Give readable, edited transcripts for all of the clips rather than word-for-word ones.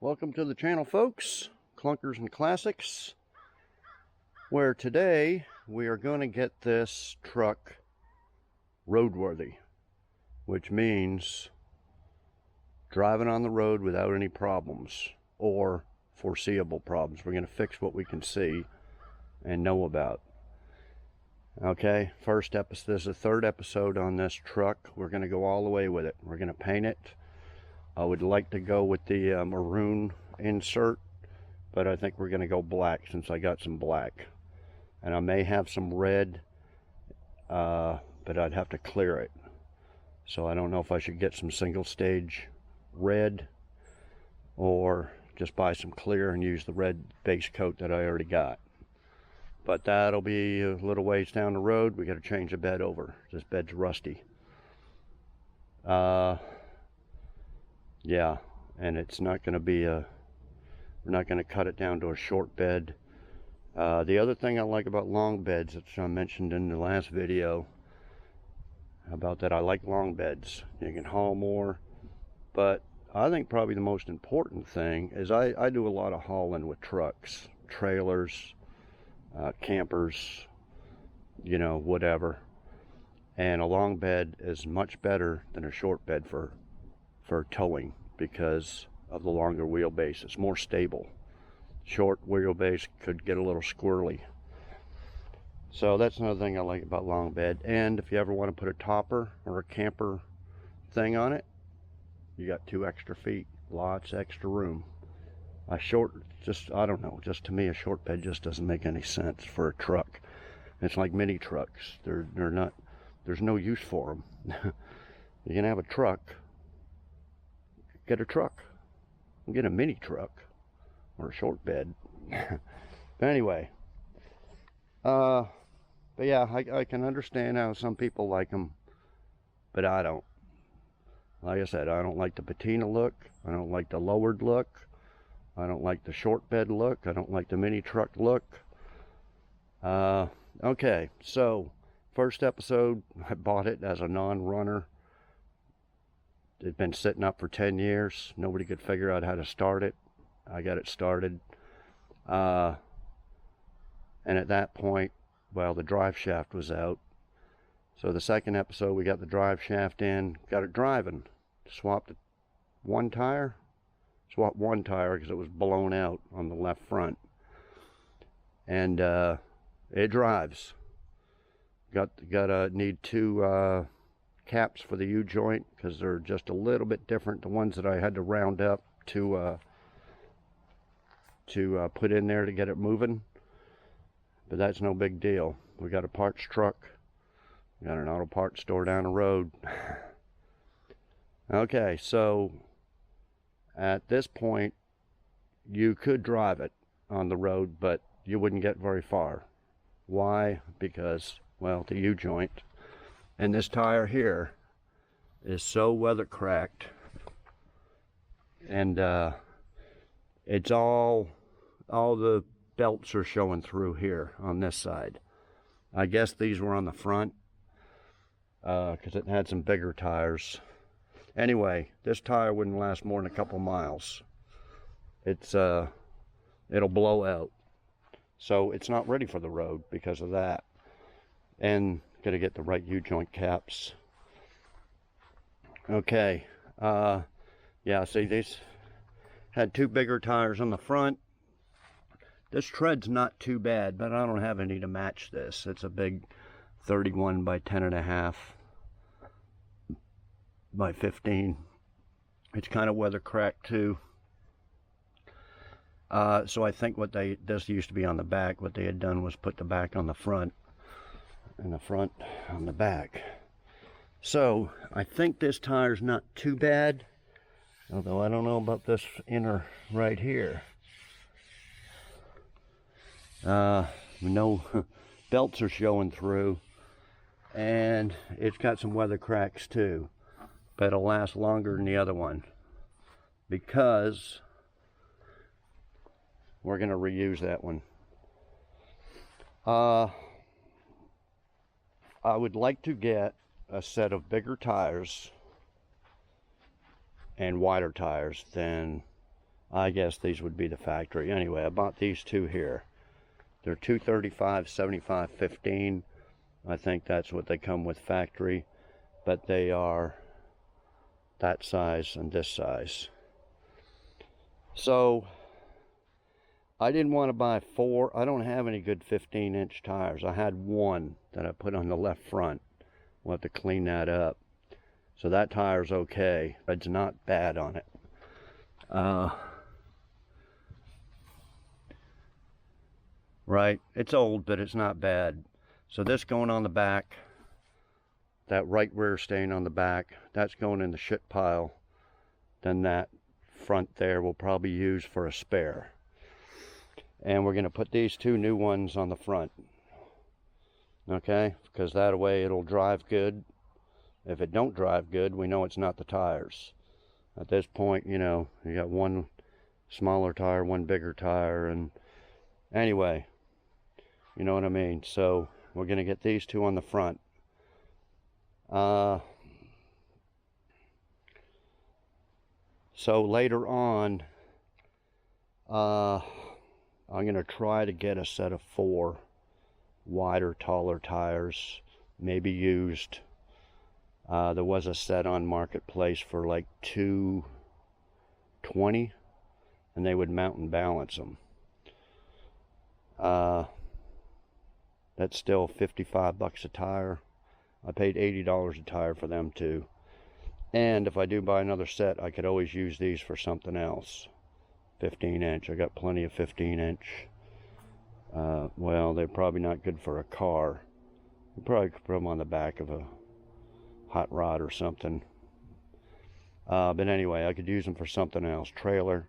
Welcome to the channel, folks. Clunkers and Classics, where today we are going to get this truck roadworthy, which means driving on the road without any problems or foreseeable problems. We're going to fix what we can see and know about. Okay, first episode. This is the third episode on this truck. We're going to go all the way with it. We're going to paint it. I would like to go with the maroon insert, but I think we're going to go black since I got some black. And I may have some red, but I'd have to clear it. So I don't know if I should get some single stage red or just buy some clear and use the red base coat that I already got. But that'll be a little ways down the road. We got to change the bed over. This bed's rusty. Yeah, and it's not going to be we're not going to cut it down to a short bed. The other thing I like about long beds, which I mentioned in the last video, about that I like long beds. You can haul more, but I think probably the most important thing is I do a lot of hauling with trucks, trailers, campers, you know, whatever. And a long bed is much better than a short bed for towing because of the longer wheelbase. It's more stable. Short wheelbase could get a little squirrely. So that's another thing I like about long bed. And if you ever want to put a topper or a camper thing on it, you got 2 extra feet, lots of extra room. I don't know, just to me a short bed just doesn't make any sense for a truck. It's like mini trucks. They're not, there's no use for them. You can have a truck, get a truck, get a mini truck or a short bed. But anyway, but yeah, I can understand how some people like them, but I don't. Like I said, I don't like the patina look. I don't like the lowered look. I don't like the short bed look. I don't like the mini truck look. Okay, so first episode, I bought it as a non-runner. It'd been sitting up for 10 years. Nobody could figure out how to start it. I got it started. And at that point, well, the drive shaft was out. So the second episode, we got the drive shaft in, got it driving. Swapped one tire because it was blown out on the left front. And it drives. Need 2 caps for the U-joint because they're just a little bit different. The ones that I had to round up to put in there to get it moving, but that's no big deal. We got a parts truck, we got an auto parts store down the road. Okay, so at this point you could drive it on the road, but you wouldn't get very far. Why? Because, well, the U-joint and this tire here is so weather cracked, and it's all the belts are showing through here on this side. I guess these were on the front because it had some bigger tires. Anyway, this tire wouldn't last more than a couple miles. It'll blow out, so it's not ready for the road because of that. And gotta get the right U-joint caps. Okay, yeah, see, these had 2 bigger tires on the front. This tread's not too bad, but I don't have any to match this. It's a big 31 by 10.5 by 15. It's kind of weather cracked too. So I think this used to be on the back. What they had done was put the back on the front and the front on the back. So I think this tire's not too bad, although I don't know about this inner right here. No belts are showing through, and it's got some weather cracks too, but it'll last longer than the other one because we're going to reuse that one. I would like to get a set of bigger tires and wider tires than I guess these would be the factory. Anyway, I bought these two here. They're 235, 75, 15. I think that's what they come with factory, but they are that size and this size. So I didn't want to buy 4. I don't have any good 15-inch tires. I had one that I put on the left front. We'll have to clean that up. So that tire's okay. It's not bad on it. Right, it's old, but it's not bad. So this going on the back, that right rear staying on the back, that's going in the shit pile. Then that front there we'll probably use for a spare. And we're going to put these two new ones on the front. Okay, because that way it'll drive good. If it don't drive good, we know it's not the tires. At this point, you know, you got one smaller tire, one bigger tire, and anyway, you know what I mean. So we're going to get these two on the front. So later on, I'm going to try to get a set of 4 wider, taller tires, maybe used. There was a set on Marketplace for like $220, and they would mount and balance them. That's still $55 a tire. I paid $80 a tire for them too. And if I do buy another set, I could always use these for something else. 15-inch. I got plenty of 15-inch. Well, they're probably not good for a car. You probably could put them on the back of a hot rod or something. But anyway, I could use them for something else. Trailer.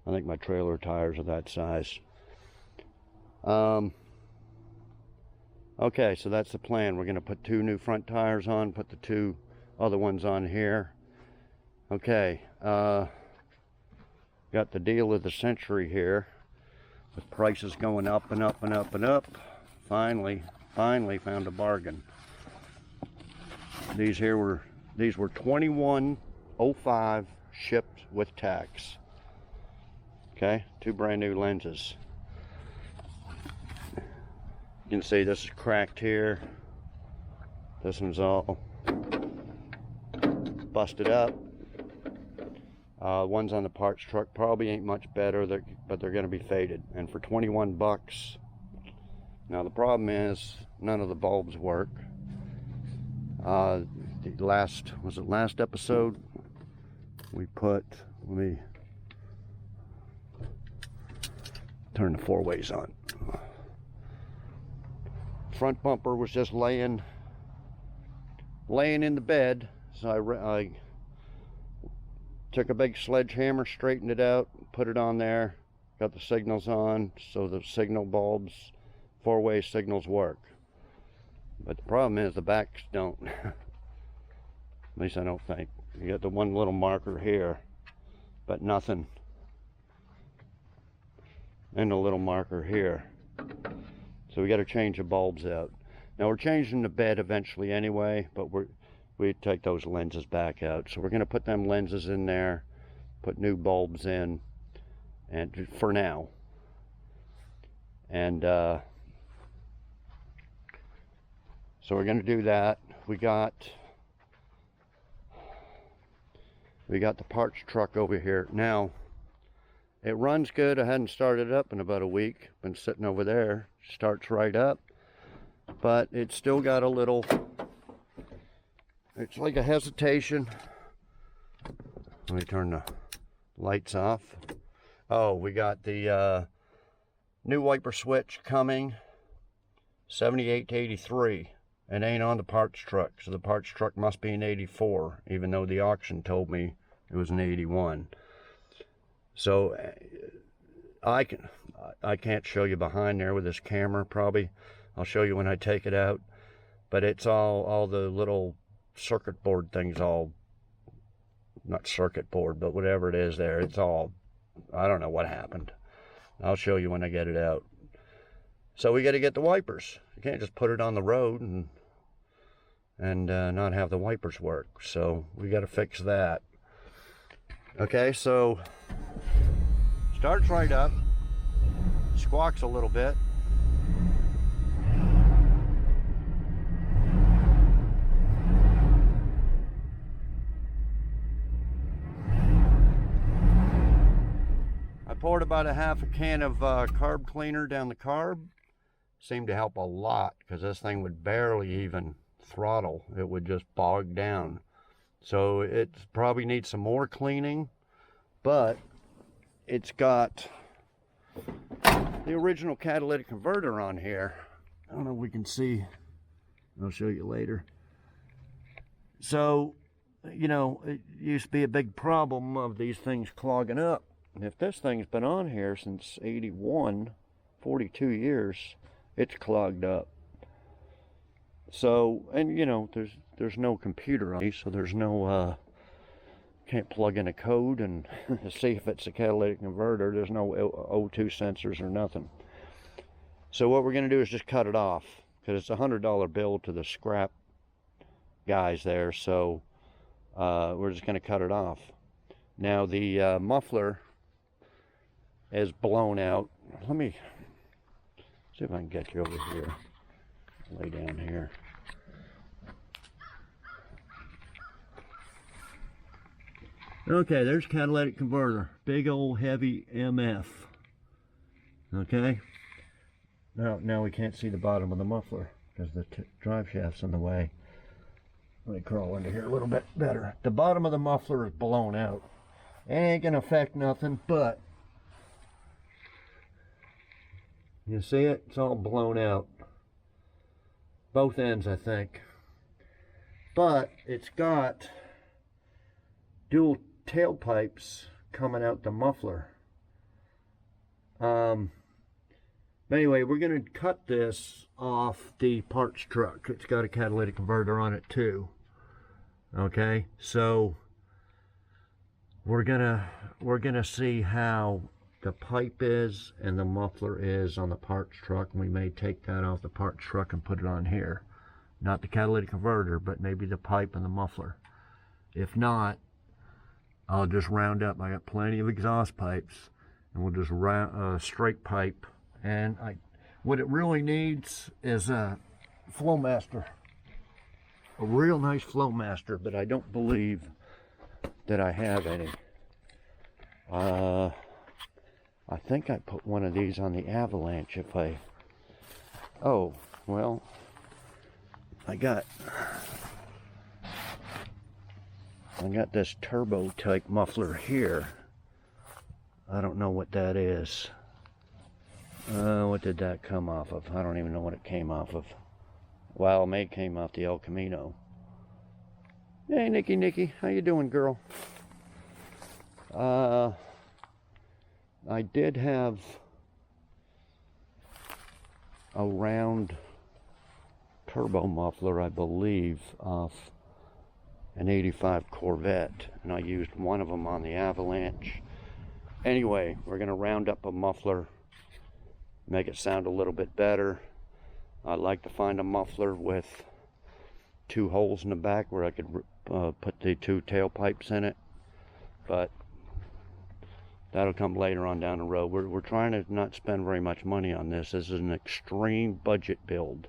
I think my trailer tires are that size. Okay, so that's the plan. We're going to put 2 new front tires on, put the 2 other ones on here. Okay, got the deal of the century here, with prices going up and up and up and up. Finally found a bargain. These were $21.05 shipped with tax. Okay, 2 brand new lenses. You can see this is cracked here. This one's all busted up. Ones on the parts truck probably ain't much better, but they're going to be faded. And for 21 bucks, now the problem is none of the bulbs work. Was it last episode? We put, let me turn the 4-ways on. Front bumper was just laying in the bed, so I took a big sledgehammer, straightened it out, put it on there, got the signals on, so the signal bulbs, 4-way signals work. But the problem is the backs don't. At least I don't think. You got the one little marker here, but nothing. And a little marker here. So we got to change the bulbs out. Now we're changing the bed eventually anyway, but we take those lenses back out. So we're going to put them lenses in there, put new bulbs in, and for now. And so we're going to do that. We got the parts truck over here. Now, it runs good. I hadn't started it up in about a week. Been sitting over there. Starts right up. But it's still got a little, it's like a hesitation. Let me turn the lights off. Oh, we got the new wiper switch coming, 78 to 83. It ain't on the parts truck, so the parts truck must be an 84, even though the auction told me it was an 81. So I can't show you behind there with this camera, probably. I'll show you when I take it out. But it's all the little circuit board things, all, not circuit board, but whatever it is there, it's all, I don't know what happened. I'll show you when I get it out. So we got to get the wipers. You can't just put it on the road and not have the wipers work. So we got to fix that. Okay, so starts right up, squawks a little bit. I poured about a half a can of carb cleaner down the carb. Seemed to help a lot because this thing would barely even throttle. It would just bog down. So it probably needs some more cleaning, but it's got the original catalytic converter on here. I don't know if we can see. I'll show you later. So, you know, it used to be a big problem of these things clogging up. And if this thing's been on here since 81, 42 years, it's clogged up. So, and you know, there's no computer on these, so there's no, can't plug in a code and see if it's a catalytic converter. There's no O2 sensors or nothing. So what we're going to do is just cut it off, because it's a $100 bill to the scrap guys there. So we're just going to cut it off. Now the muffler is blown out. Let me see if I can get you over here. Lay down here. Okay, there's catalytic converter. Big old heavy MF. Okay. Now we can't see the bottom of the muffler because the drive shaft's in the way. Let me crawl under here a little bit better. The bottom of the muffler is blown out. Ain't gonna affect nothing, but you see it? It's all blown out. Both ends, I think. But it's got dual tailpipes coming out the muffler. Anyway, we're going to cut this off the parts truck. It's got a catalytic converter on it too. Okay, so we're gonna see how the pipe is and the muffler is on the parts truck, and we may take that off the parts truck and put it on here. Not the catalytic converter, but maybe the pipe and the muffler. If not, I'll just round up. I got plenty of exhaust pipes, and we'll just round straight pipe. And what it really needs is a Flowmaster, a real nice Flowmaster, but I don't believe that I have any. I think I put one of these on the Avalanche if I... Oh, well, I got this turbo type muffler here. I don't know what that is. What did that come off of? I don't even know what it came off of. Well, it may have came off the El Camino. Hey, Nikki, how you doing, girl? I did have a round turbo muffler, I believe, off an 85 Corvette, and I used one of them on the Avalanche. Anyway, we're going to round up a muffler, make it sound a little bit better. I'd like to find a muffler with 2 holes in the back where I could put the 2 tailpipes in it, but that'll come later on down the road. We're trying to not spend very much money on this. This is an extreme budget build.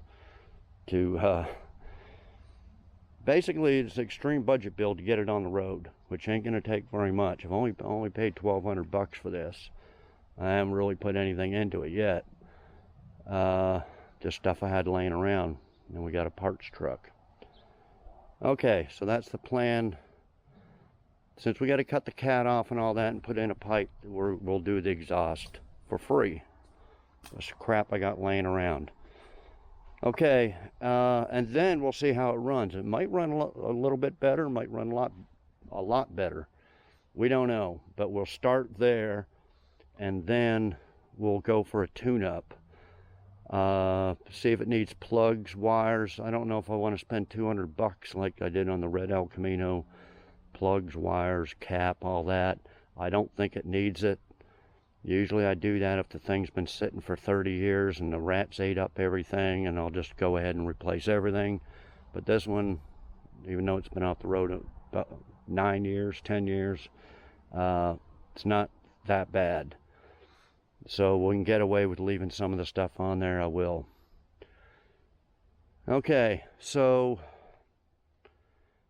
Basically, it's an extreme budget build to get it on the road, which ain't going to take very much. I've only paid $1,200 for this. I haven't really put anything into it yet. Just stuff I had laying around, and we got a parts truck. Okay, so that's the plan. Since we got to cut the cat off and all that and put in a pipe, we'll do the exhaust for free. That's crap I got laying around. Okay, and then we'll see how it runs. It might run a little bit better, it might run a lot better. We don't know, but we'll start there, and then we'll go for a tune-up. See if it needs plugs, wires. I don't know if I want to spend $200 like I did on the red El Camino. Plugs, wires, cap, all that. I don't think it needs it. Usually I do that if the thing's been sitting for 30 years and the rats ate up everything, and I'll just go ahead and replace everything. But this one, even though it's been off the road about 9 years, 10 years, It's not that bad. So we can get away with leaving some of the stuff on there, I will. Okay, so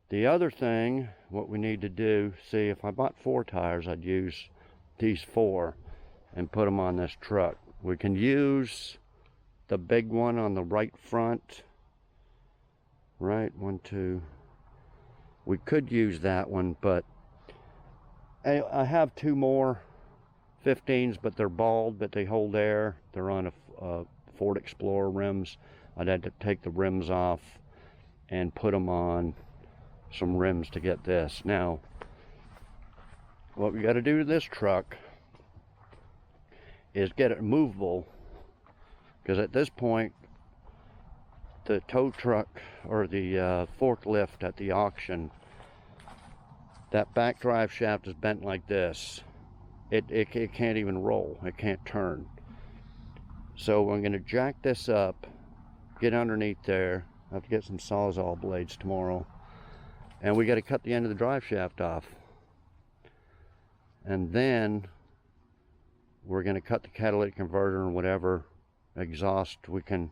the other thing, what we need to do, see, if I bought 4 tires, I'd use these 4 and put them on this truck. We can use the big one on the right front. Right, 1, 2. We could use that one, but I have 2 more 15s, but they're bald, but they hold air. They're on a Ford Explorer rims. I'd have to take the rims off and put them on some rims to get this. Now, what we got to do to this truck is get it movable, because at this point, the tow truck or the forklift at the auction, that back drive shaft is bent like this. It can't even roll. It can't turn. So I'm going to jack this up, get underneath there. I have to get some Sawzall blades tomorrow. And we got to cut the end of the drive shaft off. And then we're going to cut the catalytic converter and whatever exhaust we can.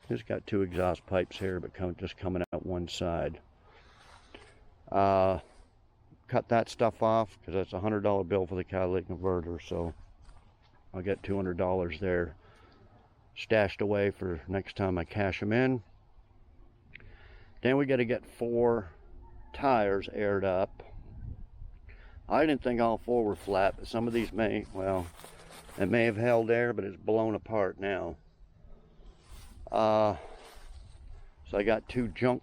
Just got 2 exhaust pipes here, but just coming out one side. Cut that stuff off, because that's a $100 bill for the catalytic converter, so I'll get $200 there stashed away for next time I cash them in. Then we got to get 4 tires aired up. I didn't think all 4 were flat, but some of these may, well, it may have held air, but it's blown apart now. So I got 3 junk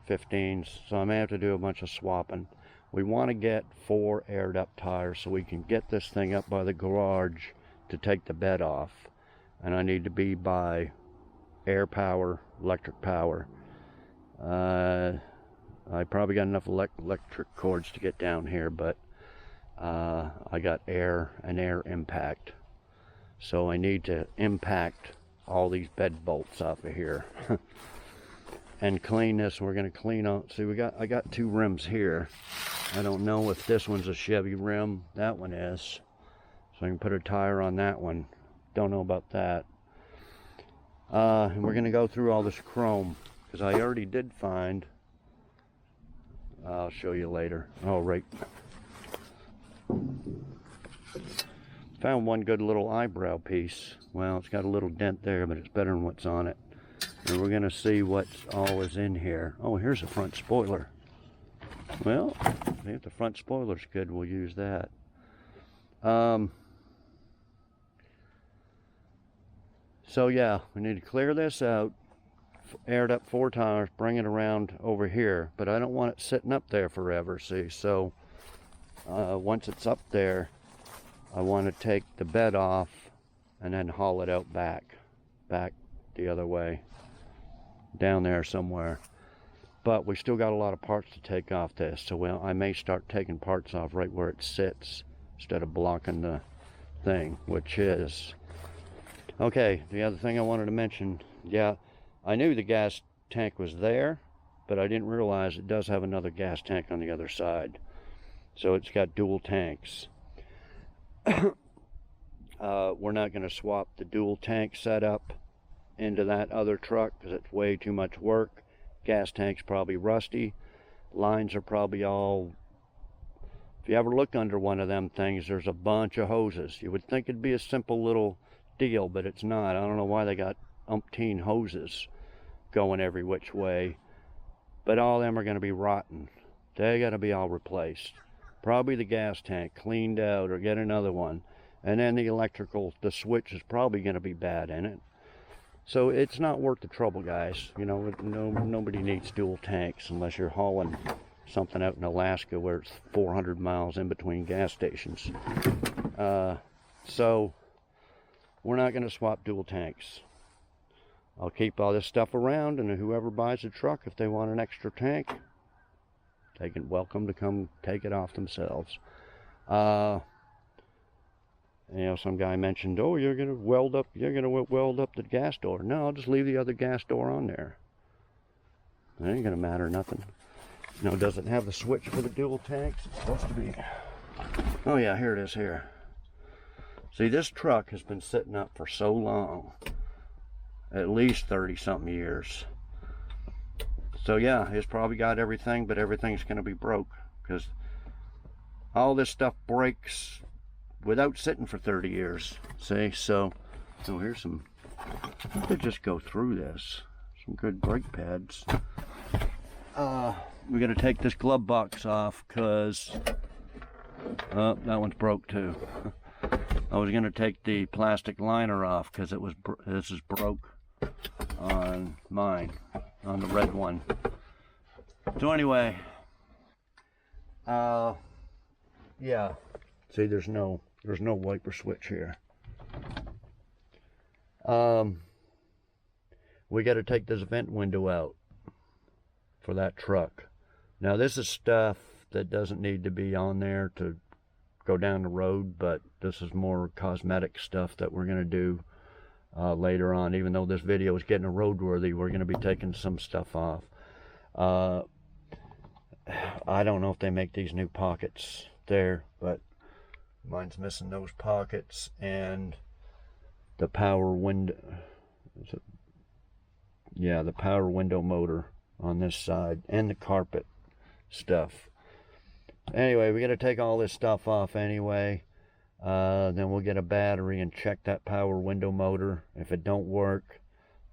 15s, so I may have to do a bunch of swapping. We want to get 4 aired up tires so we can get this thing up by the garage to take the bed off. And I need to be by air power, electric power. I probably got enough electric cords to get down here, but I got air and air impact. So I need to impact all these bed bolts off of here. And clean this. We're going to clean out. See, I got 2 rims here. I don't know if this one's a Chevy rim. That one is. So I can put a tire on that one. Don't know about that. And we're going to go through all this chrome, because I already did find. I'll show you later. Oh, right. Found one good little eyebrow piece. Well, it's got a little dent there, but it's better than what's on it. And we're going to see what's all is in here. Oh, here's a front spoiler. Well, if the front spoiler's good, we'll use that. So yeah, we need to clear this out, aired up 4 tires, bring it around over here. But I don't want it sitting up there forever, see. So once it's up there, I want to take the bed off and then haul it out back the other way, down there somewhere. But we still got a lot of parts to take off this, so I may start taking parts off right where it sits instead of blocking the thing, which is okay. The other thing I wanted to mention, yeah, I knew the gas tank was there, but I didn't realize it does have another gas tank on the other side. So it's got dual tanks. We're not going to swap the dual tank setup into that other truck because it's way too much work. Gas tank's probably rusty. Lines are probably all... If you ever look under one of them things, there's a bunch of hoses. You would think it'd be a simple little deal, but it's not. I don't know why they got umpteen hoses going every which way. But all of them are going to be rotten. They got to be all replaced. Probably the gas tank cleaned out or get another one. And then the electrical, the switch is probably going to be bad in it. So it's not worth the trouble, guys. You know, nobody needs dual tanks unless you're hauling something out in Alaska where it's 400 miles in between gas stations. So we're not going to swap dual tanks. I'll keep all this stuff around, and whoever buys a truck, if they want an extra tank, they can welcome to come take it off themselves. You know, some guy mentioned, oh, you're gonna weld up the gas door. No, I'll just leave the other gas door on there. It ain't gonna matter nothing. Now, does it have the switch for the dual tanks? It's supposed to be. Oh yeah, here it is here. See, this truck has been sitting up for so long, at least 30 something years. So yeah, it's probably got everything, but everything's going to be broke because all this stuff breaks without sitting for 30 years. See, so here's some, I could just go through this. Some good brake pads. We got to take this glove box off because oh, that one's broke too. I was going to take the plastic liner off because it was this is broke on mine, on the red one. So anyway, yeah. See, there's no wiper switch here. We got to take this vent window out for that truck. Now this is stuff that doesn't need to be on there to go down the road, but this is more cosmetic stuff that we're going to do later on. Even though this video is getting roadworthy, we're going to be taking some stuff off. I don't know if they make these new pockets there, but mine's missing those pockets and the power window. Yeah, the power window motor on this side and the carpet stuff. Anyway, we got to take all this stuff off anyway. Then we'll get a battery and check that power window motor. If it don't work,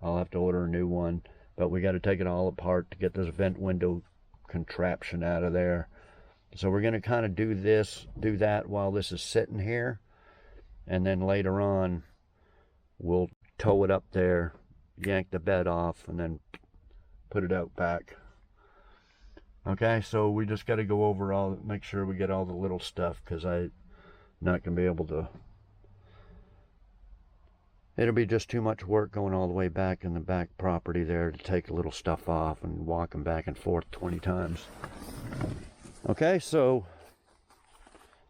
I'll have to order a new one. But we got to take it all apart to get this vent window contraption out of there. So we're going to kind of do that while this is sitting here. And then later on, we'll tow it up there, yank the bed off, and then put it out back. Okay, so we just got to go over make sure we get all the little stuff, because I'm not going to be able to. It'll be just too much work going all the way back in the back property there to take a little stuff off and walk them back and forth 20 times. Okay, so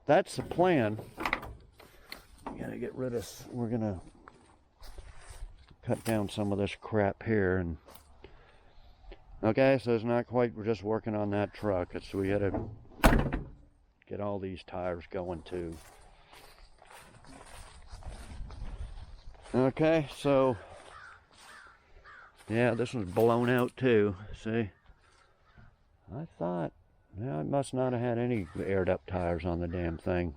that's the plan. We got to get rid of, we're going to cut down some of this crap here. And okay, so it's not quite, we're just working on that truck. We got to get all these tires going too. Okay, so yeah, this one's blown out too. See, I thought, yeah, it must not have had any aired up tires on the damn thing.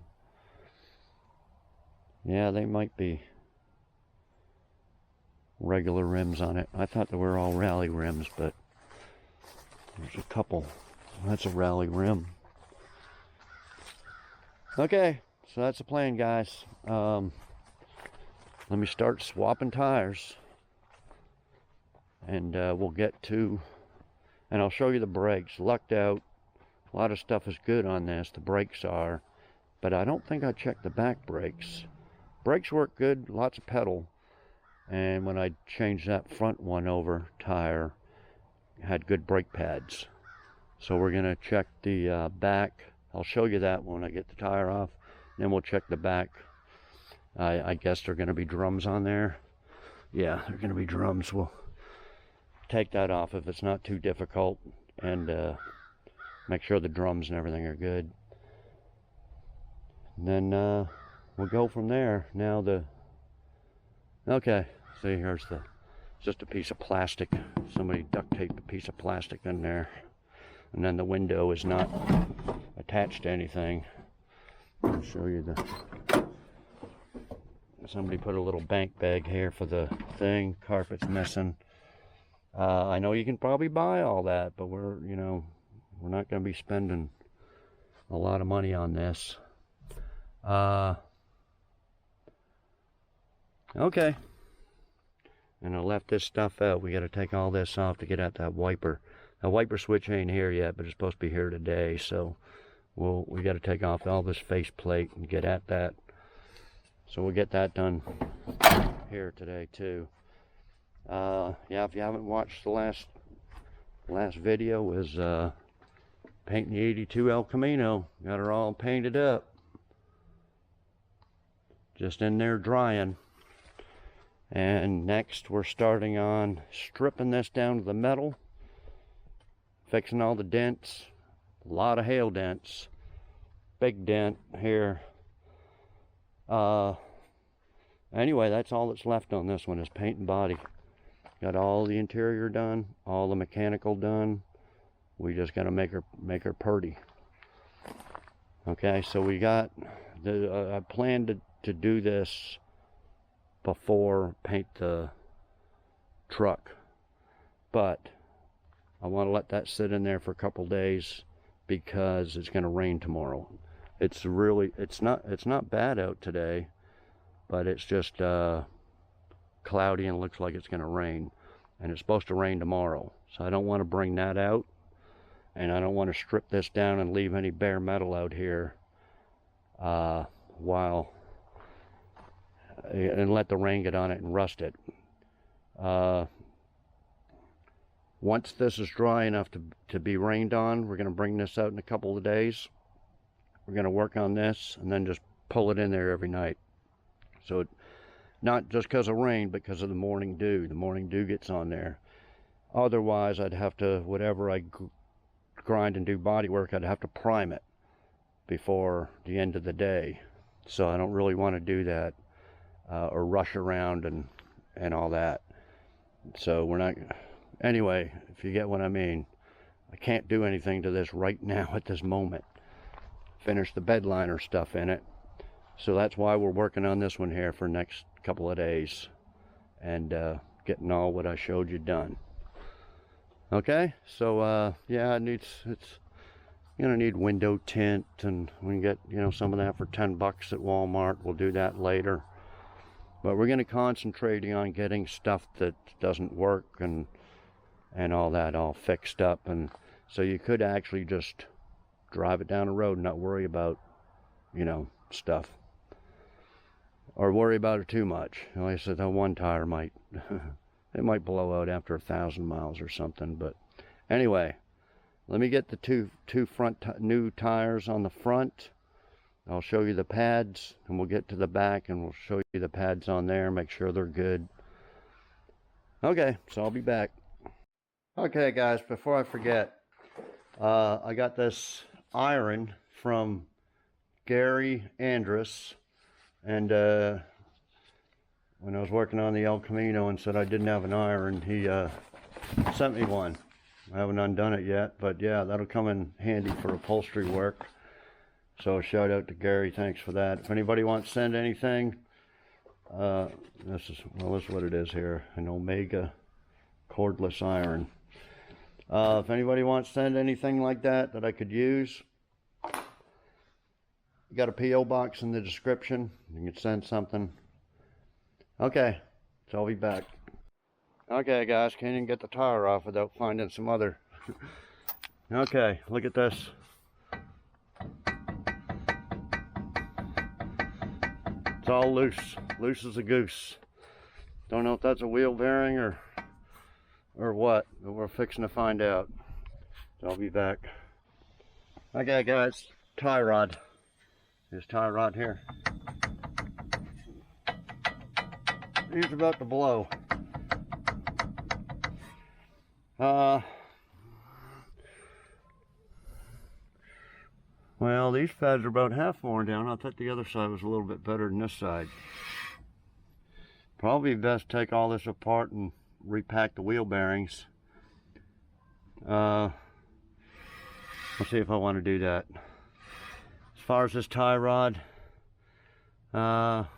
Yeah, they might be regular rims on it. I thought they were all rally rims, but there's a couple. That's a rally rim. Okay, so that's the plan, guys. Let me start swapping tires, and we'll get to, and I'll show you the brakes. Lucked out. A lot of stuff is good on this. The brakes are, but I don't think I checked the back brakes. Brakes work good, lots of pedal. And when I changed that front one over tire, it had good brake pads. So we're gonna check the back. I'll show you that when I get the tire off. Then we'll check the back. I guess there are going to be drums on there. Yeah, there are going to be drums. We'll take that off if it's not too difficult, and make sure the drums and everything are good. And then we'll go from there. Now okay, see, here's just a piece of plastic. Somebody duct taped a piece of plastic in there. And then the window is not attached to anything. I'll show you somebody put a little bank bag here for the thing. Carpet's missing. I know you can probably buy all that, but we're not going to be spending a lot of money on this. Okay. And I left this stuff out. We got to take all this off to get at that wiper. The wiper switch ain't here yet, but it's supposed to be here today, so we got to take off all this faceplate and get at that. So we'll get that done here today too. Yeah, if you haven't watched the last video, was painting the 82 El Camino. Got her all painted up. Just in there drying. And next we're starting on stripping this down to the metal, fixing all the dents, A lot of hail dents. Big dent here. Anyway, that's all that's left on this one is paint and body. Got all the interior done, all the mechanical done. We just got to make her purty. Okay, so we got the I planned to do this before paint the truck, but I want to let that sit in there for a couple days because it's going to rain tomorrow. It's not bad out today, but it's just cloudy and looks like it's going to rain, and it's supposed to rain tomorrow. So I don't want to bring that out, and I don't want to strip this down and leave any bare metal out here and let the rain get on it and rust it. Once this is dry enough to be rained on, we're going to bring this out in a couple of days. We're going to work on this and then just pull it in there every night. So not just because of rain, but because of the morning dew. The morning dew gets on there. Otherwise, I'd have to, whatever I grind and do body work, I'd have to prime it before the end of the day. So I don't really want to do that or rush around and all that. So we're not, anyway, if you get what I mean, I can't do anything to this right now at this moment. Finish the bed liner stuff in it. So that's why we're working on this one here for the next couple of days and getting all what I showed you done. Okay, so yeah, it's gonna need window tint, and we can get, you know, some of that for 10 bucks at Walmart. We'll do that later, but we're gonna concentrate on getting stuff that doesn't work and all that all fixed up. And so you could actually just drive it down the road and not worry about, you know, stuff, or worry about it too much. Like I said, that one tire might it might blow out after 1,000 miles or something. But anyway, let me get the two front new tires on the front. I'll show you the pads, and we'll get to the back and we'll show you the pads on there, make sure they're good. Okay, so I'll be back. Okay guys, before I forget, I got this iron from Gary Andrus, and when I was working on the El Camino and said I didn't have an iron, he sent me one. I haven't undone it yet, but yeah, that'll come in handy for upholstery work. So shout out to Gary, thanks for that. If anybody wants to send anything, this is what it is here, an Omega cordless iron. If anybody wants to send anything like that I could use, you got a P.O. box in the description. You can send something. Okay, so I'll be back. Okay guys, can't even get the tire off without finding some other. Okay, look at this. It's all loose as a goose. Don't know if that's a wheel bearing or what, but we're fixing to find out. So I'll be back. Okay guys, tie rod. This tie rod here. He's about to blow. Well, these pads are about half worn down. I thought the other side was a little bit better than this side. Probably best take all this apart and repack the wheel bearings. Let's see if I want to do that. As far as this tie rod,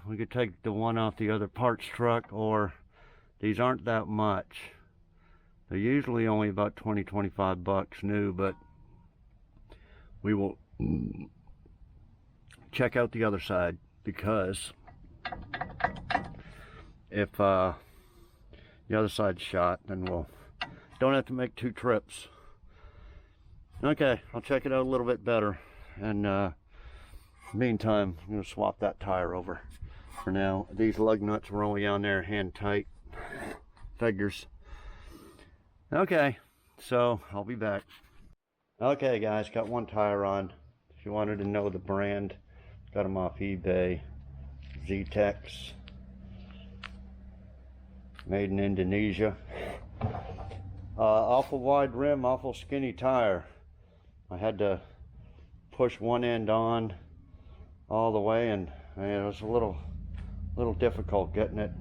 we could take the one off the other parts truck, or these aren't that much. They're usually only about 20-25 bucks new, but we will check out the other side, because if the other side's shot, then we'll don't have to make 2 trips. Okay, I'll check it out a little bit better, and meantime, I'm going to swap that tire over for now. These lug nuts were only on there hand tight. Figures. Okay, so I'll be back. Okay guys, got one tire on. If you wanted to know the brand, got them off eBay. Z-Tex. Made in Indonesia. Awful wide rim, awful skinny tire. I had to push one end on all the way, and it was a little difficult getting it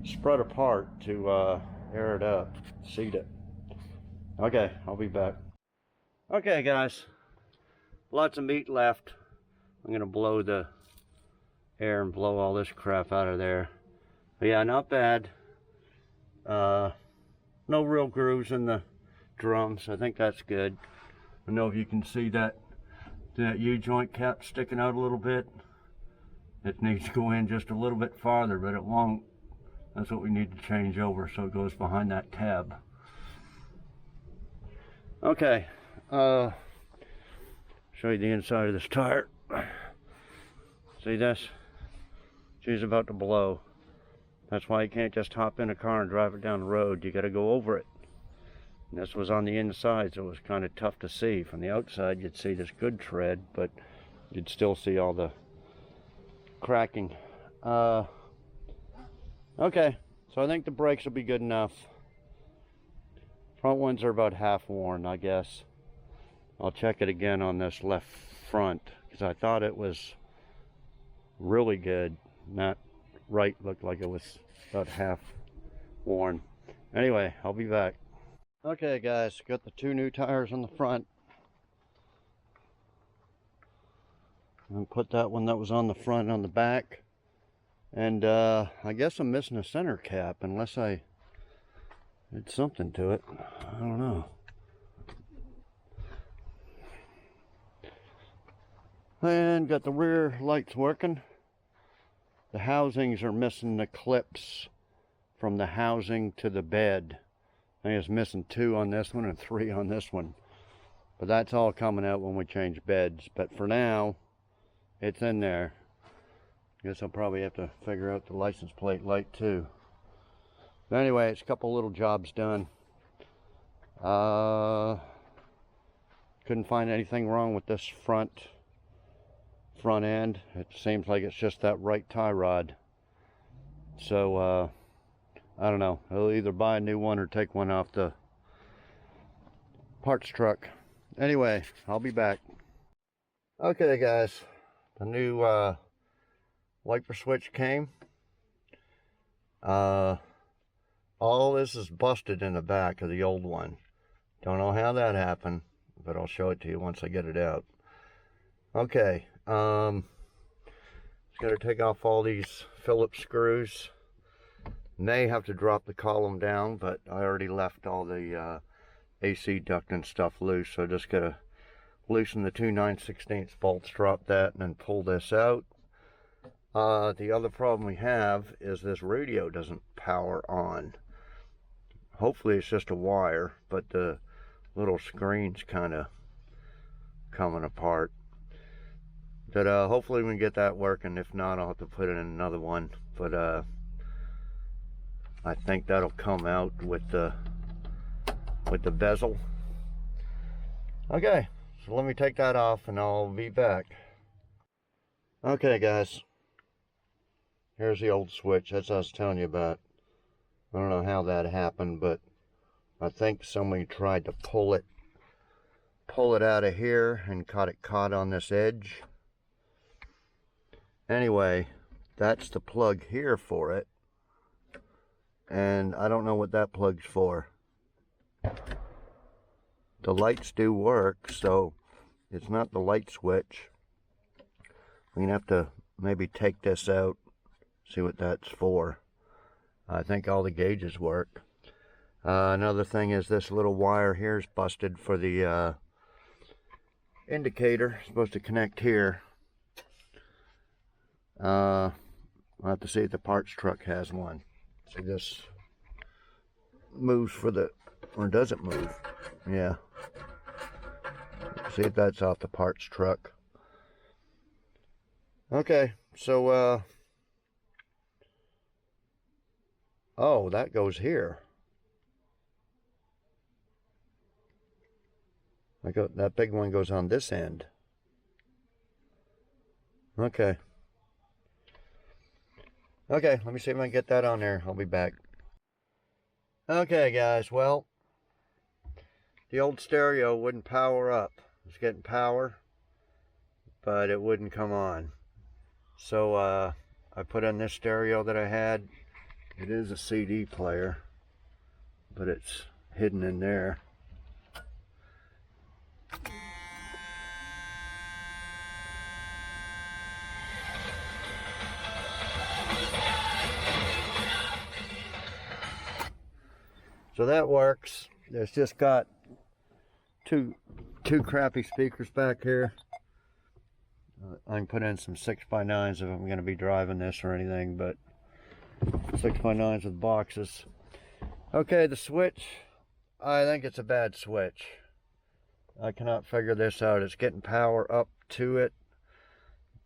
spread apart to air it up, seat it. Okay, I'll be back. Okay guys, lots of meat left. I'm gonna blow the air and blow all this crap out of there. But yeah, not bad. No real grooves in the drums. I think that's good. I don't know if you can see that U-joint cap sticking out a little bit. It needs to go in just a little bit farther, but it won't. That's what we need to change over so it goes behind that tab. Okay, show you the inside of this tire. See this? She's about to blow. That's why you can't just hop in a car and drive it down the road. You got to go over it. And this was on the inside, so it was kind of tough to see. From the outside, you'd see this good tread, but you'd still see all the cracking. Okay, so I think the brakes will be good enough. Front ones are about half worn, I guess. I'll check it again on this left front, because I thought it was really good. That right looked like it was about half worn. Anyway, I'll be back. Okay guys, got the 2 new tires on the front. And put that one that was on the front on the back. And I guess I'm missing a center cap unless I did something to it. I don't know. And got the rear lights working. The housings are missing the clips from the housing to the bed. I think it's missing 2 on this one and 3 on this one. But that's all coming out when we change beds. But for now, it's in there. Guess I'll probably have to figure out the license plate light too. But anyway, it's a couple little jobs done. Couldn't find anything wrong with this front end. It seems like it's just that right tie rod. So I don't know. I'll either buy a new one or take one off the parts truck. Anyway, I'll be back. Okay guys, the new wiper switch came. All this is busted in the back of the old one. Don't know how that happened, but I'll show it to you once I get it out. Okay, just gotta take off all these Phillips screws. May have to drop the column down, but I already left all the AC duct and stuff loose, so just gotta loosen the 2 9/16 bolts, drop that, and then pull this out. The other problem we have is this radio doesn't power on. Hopefully it's just a wire, but the little screen's kind of coming apart. But hopefully we can get that working. If not, I'll have to put in another one. But I think that'll come out with the bezel. Okay, so let me take that off and I'll be back. Okay guys, here's the old switch. That's what I was telling you about. I don't know how that happened, but I think somebody tried to pull it out of here and got it caught on this edge. Anyway, that's the plug here for it, and I don't know what that plug's for. The lights do work, so it's not the light switch. We're gonna have to maybe take this out, see what that's for. I think all the gauges work. Another thing is this little wire here is busted for the indicator. It's supposed to connect here. I'll have to see if the parts truck has one. See, this moves for the, or does it move? Yeah. See if that's off the parts truck. Okay, so oh, that goes here. That big one goes on this end. Okay. Okay, let me see if I can get that on there. I'll be back. Okay, guys, well, the old stereo wouldn't power up. It's getting power, but it wouldn't come on. So I put in this stereo that I had. It is a CD player, but it's hidden in there. So that works. It's just got two crappy speakers back here. I can put in some 6x9s if I'm going to be driving this or anything, but 6x9s with boxes. Okay, the switch, I think it's a bad switch. I cannot figure this out. It's getting power up to it,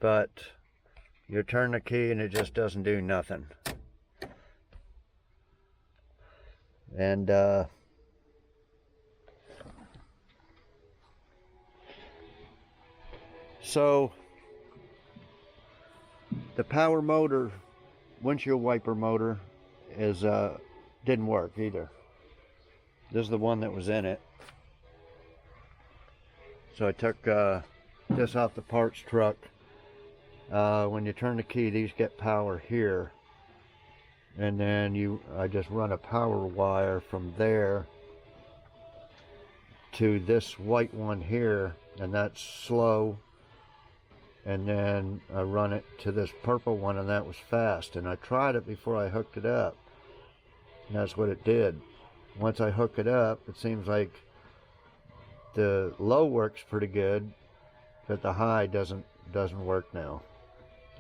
but you turn the key and it just doesn't do nothing. And so the power motor, windshield wiper motor, is didn't work either. This is the one that was in it. So I took this off the parts truck. When you turn the key, these get power here, and then I just run a power wire from there to this white one here, and that's slow, and then I run it to this purple one, and that was fast. And I tried it before I hooked it up, and that's what it did. Once I hook it up, it seems like the low works pretty good, but the high doesn't work now.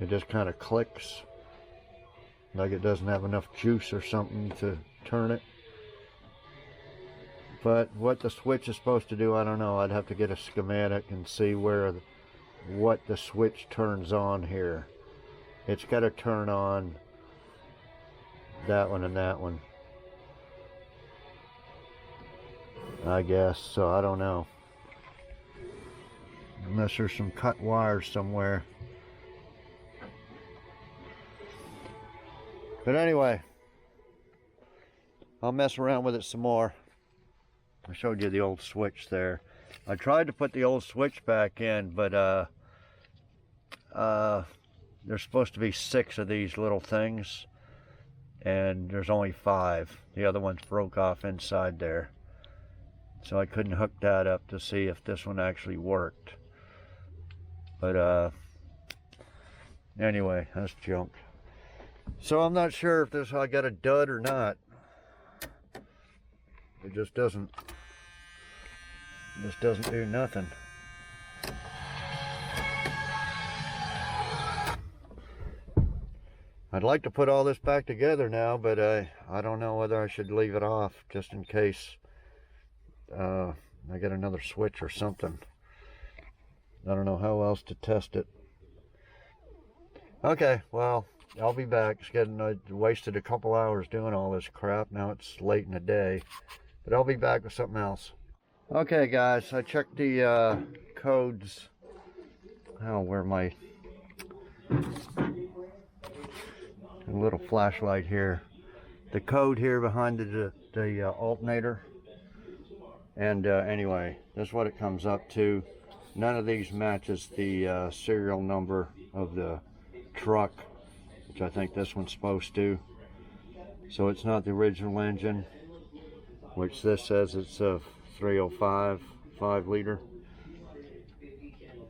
It just kind of clicks like it doesn't have enough juice or something to turn it. But what the switch is supposed to do, I don't know. I'd have to get a schematic and see what the switch turns on here. It's got to turn on that one and that one, I guess. So I don't know, unless there's some cut wires somewhere. But anyway, I'll mess around with it some more. I showed you the old switch there. I tried to put the old switch back in, but there's supposed to be 6 of these little things, and there's only 5. The other ones broke off inside there. So I couldn't hook that up to see if this one actually worked. But anyway, that's junk. So I'm not sure if I got a dud or not. It just doesn't do nothing. I'd like to put all this back together now, but I don't know whether I should leave it off just in case I get another switch or something. I don't know how else to test it. Okay, well, I'll be back. I wasted a couple hours doing all this crap. Now it's late in the day, but I'll be back with something else. Okay, guys, I checked the codes. Oh, where my little flashlight here? The code here behind the alternator. And anyway, that's what it comes up to. None of these matches the serial number of the truck, which I think this one's supposed to. So it's not the original engine, which this says it's a 305 5-liter.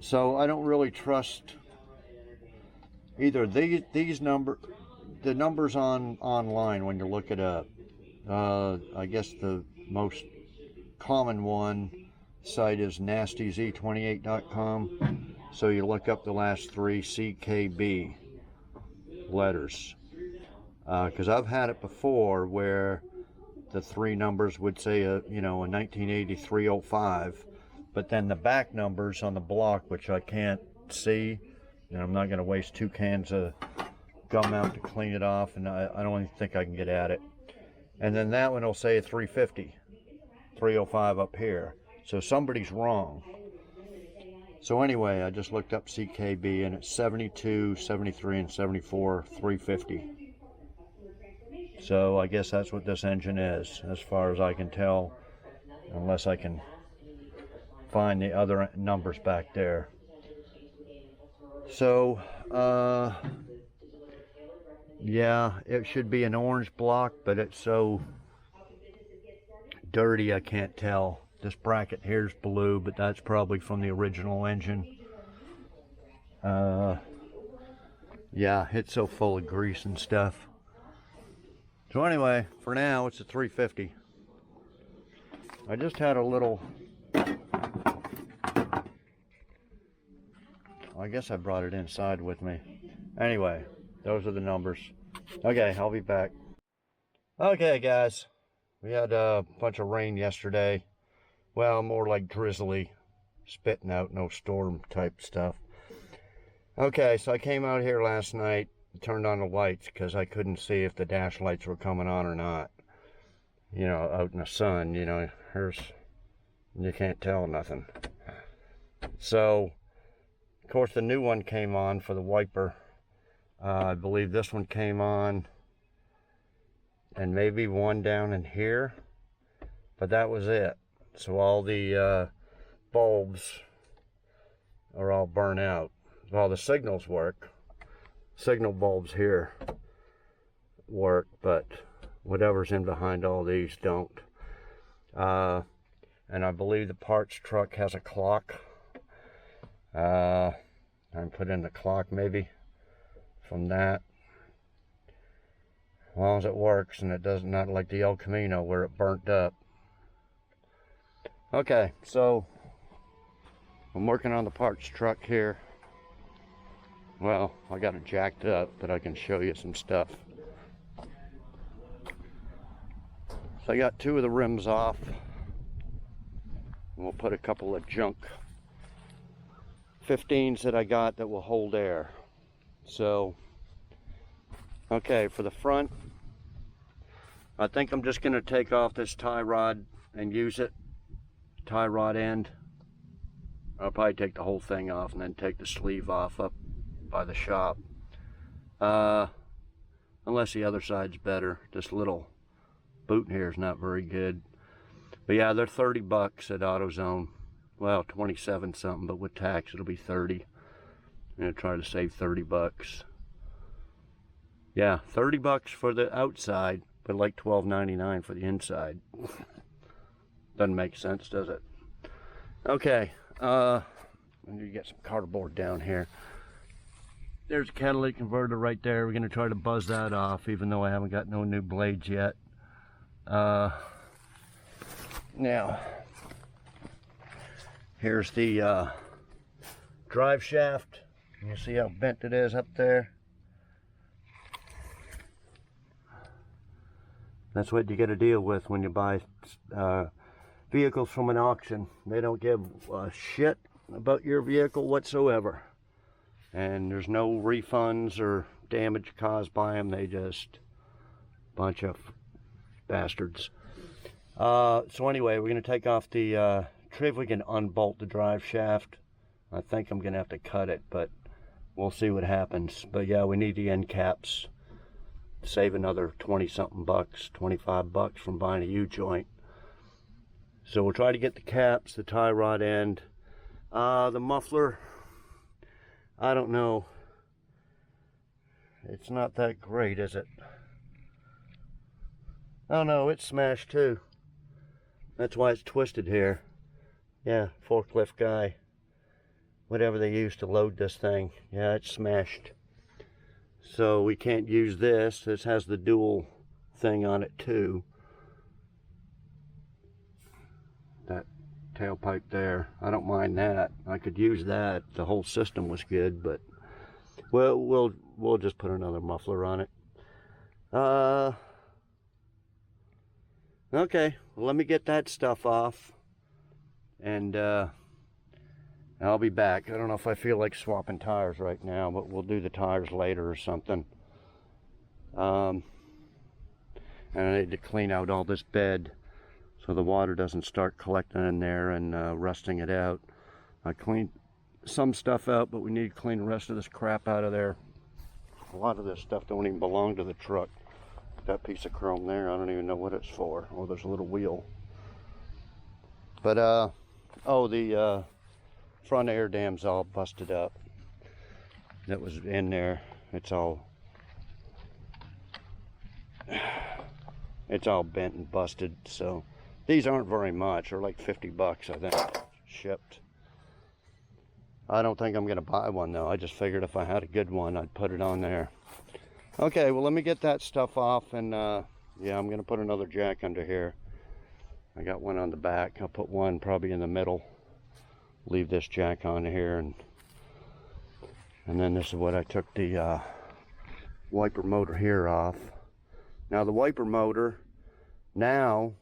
So I don't really trust either these numbers, the numbers online when you look it up. I guess the most common one site is nastyz28.com. So you look up the last 3 CKB letters, because I've had it before where the 3 numbers would say a 1980 305, but then the back numbers on the block, which I can't see, and I'm not going to waste 2 cans of gum out to clean it off, and I don't even think I can get at it. And then that one will say a 350 305 up here, so somebody's wrong. So anyway, I just looked up CKB, and it's 72, 73, and 74 350. So I guess that's what this engine is, as far as I can tell, unless I can find the other numbers back there. So, yeah, it should be an orange block, but it's so dirty I can't tell. This bracket here is blue, but that's probably from the original engine. Yeah, it's so full of grease and stuff. So anyway, for now, it's a 350. I just had a little, I guess I brought it inside with me. Anyway, those are the numbers. Okay, I'll be back. Okay, guys, we had a bunch of rain yesterday. Well, more like drizzly, spitting out, no storm type stuff. Okay, so I came out here last night, turned on the lights because I couldn't see if the dash lights were coming on or not. You know, out in the sun, you know, you can't tell nothing. So, of course, the new one came on for the wiper. I believe this one came on, and maybe one down in here, but that was it. So all the bulbs are all burnt out. Well, the signals work. Signal bulbs here work, but whatever's in behind all these don't. And I believe the parts truck has a clock. I put in the clock maybe from that. As long as it works and it does not like the El Camino where it burnt up. Okay, so I'm working on the parts truck here. Well, I got it jacked up, but I can show you some stuff. So I got 2 of the rims off. And we'll put a couple of junk 15s that I got that will hold air. So, okay, for the front, I think I'm just going to take off this tie rod and use it. Tie rod end. I'll probably take the whole thing off and then take the sleeve off up by the shop. Unless the other side's better. This little boot here is not very good. But yeah, they're 30 bucks at AutoZone. Well, 27 something, but with tax it'll be 30. I'm gonna try to save 30 bucks. Yeah, 30 bucks for the outside, but like $12.99 for the inside. Doesn't make sense, does it? Okay, I need to get some cardboard down here. There's a catalytic converter right there. We're gonna try to buzz that off, even though I haven't got no new blades yet. Now, here's the drive shaft. You see how bent it is up there? That's what you got to deal with when you buy vehicles from an auction. They don't give a shit about your vehicle whatsoever. And there's no refunds or damage caused by them. They just bunch of bastards. So anyway, we're going to take off the see if we can unbolt the drive shaft. I think I'm going to have to cut it, but we'll see what happens. But yeah, we need the end caps. Save another 20 something bucks, 25 bucks from buying a U-joint. So we'll try to get the caps, the tie rod end. The muffler, I don't know. It's not that great, is it? Oh no, it's smashed too. That's why it's twisted here. Yeah, forklift guy. Whatever they use to load this thing. Yeah, it's smashed. So we can't use this. This has the dual thing on it too. That tailpipe there. I don't mind that. I could use that. The whole system was good, but we'll just put another muffler on it. Okay, well, let me get that stuff off, and I'll be back. I don't know if I feel like swapping tires right now, but we'll do the tires later or something. And I need to clean out all this bed so the water doesn't start collecting in there and rusting it out. I cleaned some stuff out, but we need to clean the rest of this crap out of there. A lot of this stuff don't even belong to the truck. That piece of chrome there, I don't even know what it's for. Oh, there's a little wheel. But Oh, the front air dam's all busted up. That was in there. It's all bent and busted. So these aren't very much. They're like 50 bucks, I think, shipped. I don't think I'm gonna buy one though. I just figured if I had a good one, I'd put it on there. Okay, well, let me get that stuff off, and yeah, I'm gonna put another jack under here. I got one on the back. I'll put one probably in the middle. Leave this jack on here, and then this is what I took the wiper motor here off. Now the wiper motor, now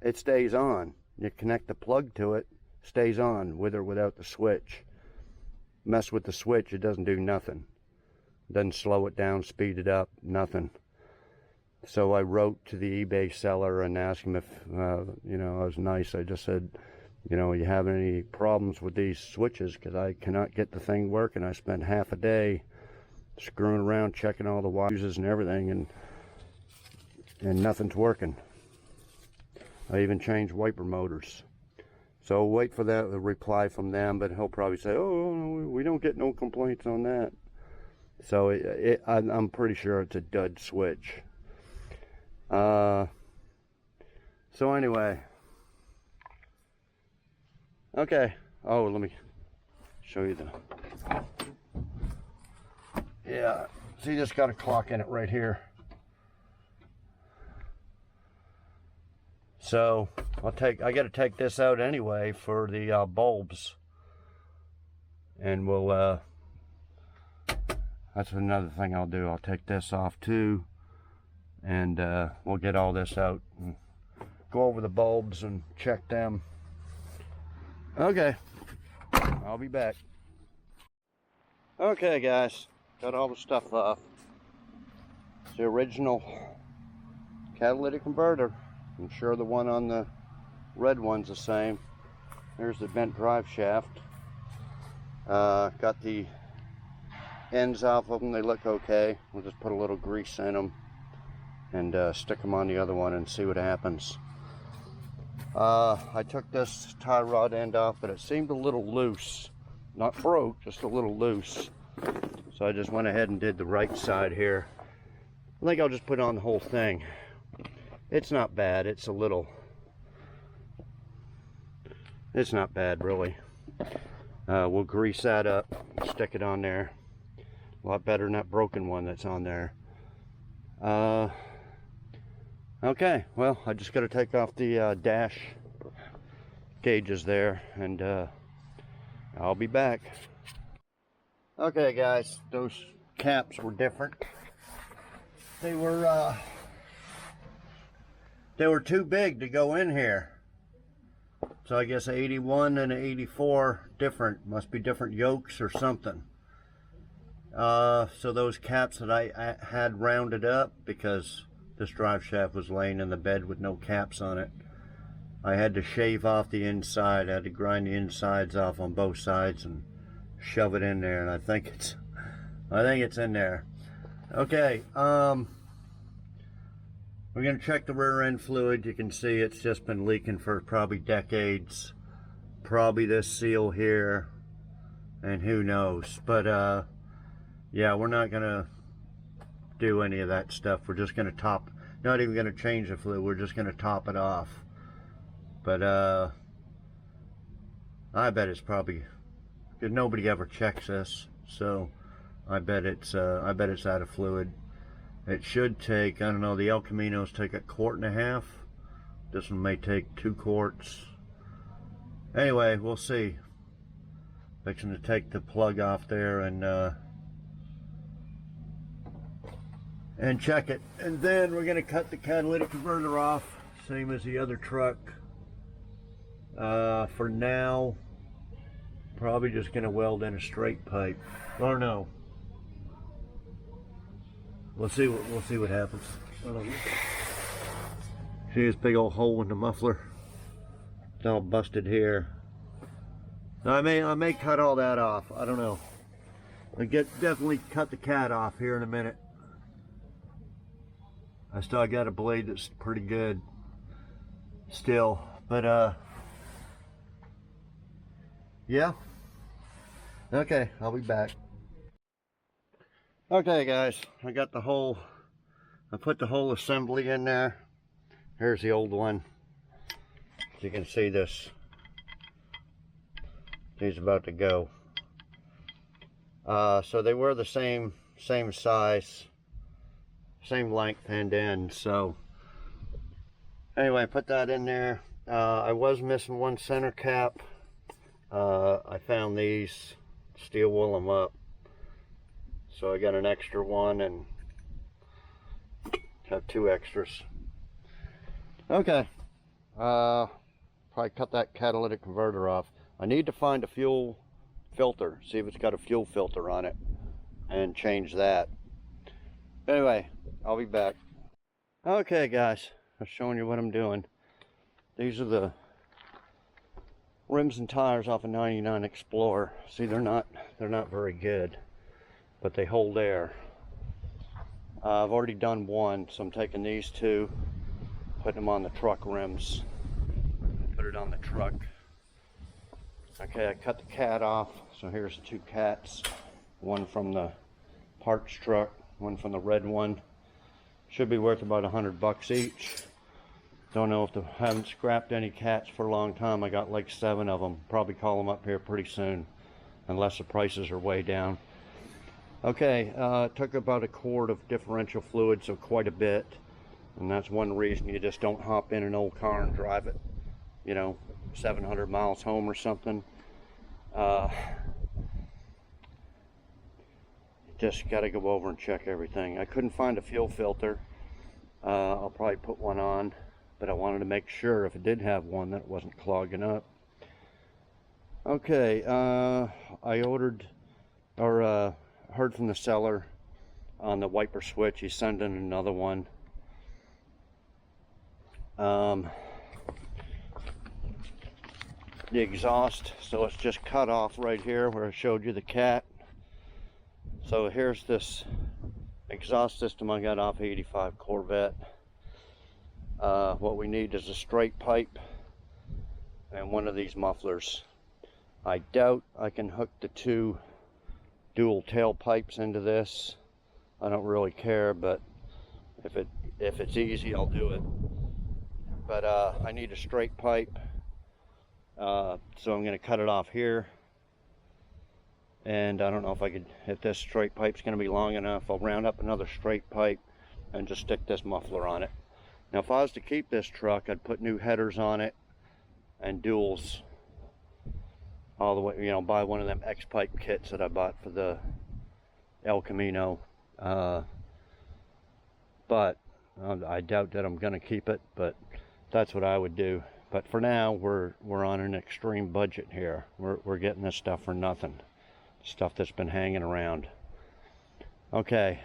it stays on. You connect the plug to it, stays on with or without the switch. Mess with the switch, it doesn't do nothing. Doesn't slow it down, speed it up, nothing. So I wrote to the eBay seller and asked him if, you know, I was nice. I just said, you know, you have any problems with these switches? Because I cannot get the thing working. I spent half a day screwing around, checking all the wires and everything, and nothing's working. I even changed wiper motors. So wait for that reply from them, but he'll probably say, oh, we don't get no complaints on that. So I'm pretty sure it's a dud switch. So anyway, okay. Oh, let me show you yeah, see, this got a clock in it right here. So I got to take this out anyway for the bulbs, and we'll that's another thing I'll do. I'll take this off too, and we'll get all this out and go over the bulbs and check them. Okay, I'll be back. Okay guys, got all the stuff off. It's the original catalytic converter. I'm sure the one on the red one's the same. Here's the bent drive shaft. Got the ends off of them. They look okay. We'll just put a little grease in them and stick them on the other one and see what happens. I took this tie rod end off, but it seemed a little loose. Not broke, just a little loose. So I just went ahead and did the right side here. I think I'll just put on the whole thing. It's not bad. It's a little, it's not bad really. We'll grease that up, stick it on there. A lot better than that broken one that's on there. Okay, well, I just got to take off the dash gauges there, and I'll be back. Okay guys, those caps were different. They were too big to go in here. So I guess 81 and 84 different, must be different yokes or something. So those caps that I had rounded up, because this drive shaft was laying in the bed with no caps on it, I had to shave off the inside. I had to grind the insides off on both sides and shove it in there, and I think it's in there. Okay, we're going to check the rear end fluid. You can see it's just been leaking for probably decades. Probably this seal here, and who knows. But yeah, we're not going to do any of that stuff. We're just going to not even going to change the fluid. We're just going to top it off. But I bet it's probably, because nobody ever checks this, so I bet it's out of fluid. It should take, I don't know, the El Caminos take 1.5 quarts. This one may take 2 quarts. Anyway, we'll see. Fixing to take the plug off there and check it. And then we're gonna cut the catalytic converter off, same as the other truck. For now, probably just gonna weld in a straight pipe. Or no. We'll see what happens. See this big old hole in the muffler? It's all busted here. Now I may cut all that off. I don't know. I'll definitely cut the cat off here in a minute. I still got a blade that's pretty good still, but Yeah? Okay, I'll be back. Okay guys, I got the whole, I put the whole assembly in there. Here's the old one. You can see this. He's about to go. So they were the same size, same length and end. So anyway, I put that in there. I was missing one center cap. I found these, steel wool them up. So I got an extra one and have 2 extras. Okay, probably cut that catalytic converter off. I need to find a fuel filter, see if it's got a fuel filter on it, and change that. Anyway, I'll be back. Okay guys, I'm showing you what I'm doing. These are the rims and tires off a 99 Explorer. See, they're not very good, but they hold air. I've already done one, so I'm taking these 2, putting them on the truck rims. Put it on the truck. Okay, I cut the cat off, so here's the 2 cats. One from the parts truck, one from the red one. Should be worth about $100 each. Don't know if I haven't scrapped any cats for a long time. I got like 7 of them. Probably call them up here pretty soon, unless the prices are way down. Okay, took about a quart of differential fluid, so quite a bit. And that's one reason you just don't hop in an old car and drive it, you know, 700 miles home or something. Just got to go over and check everything. I couldn't find a fuel filter. I'll probably put one on, but I wanted to make sure if it did have one that it wasn't clogging up. Okay, I ordered, or heard from the seller on the wiper switch. He's sending another one. The exhaust, so it's just cut off right here where I showed you the cat. So here's this exhaust system I got off 85 Corvette. What we need is a straight pipe and one of these mufflers. I doubt I can hook the 2 dual tail pipes into this. I don't really care, but if it's easy, I'll do it. But I need a straight pipe, so I'm going to cut it off here. And I don't know if this straight pipe's going to be long enough. I'll round up another straight pipe and just stick this muffler on it. Now, if I was to keep this truck, I'd put new headers on it and duals all the way, you know, buy one of them X-pipe kits that I bought for the El Camino. But I doubt that I'm going to keep it, but that's what I would do. But for now, we're on an extreme budget here. We're getting this stuff for nothing. Stuff that's been hanging around. Okay.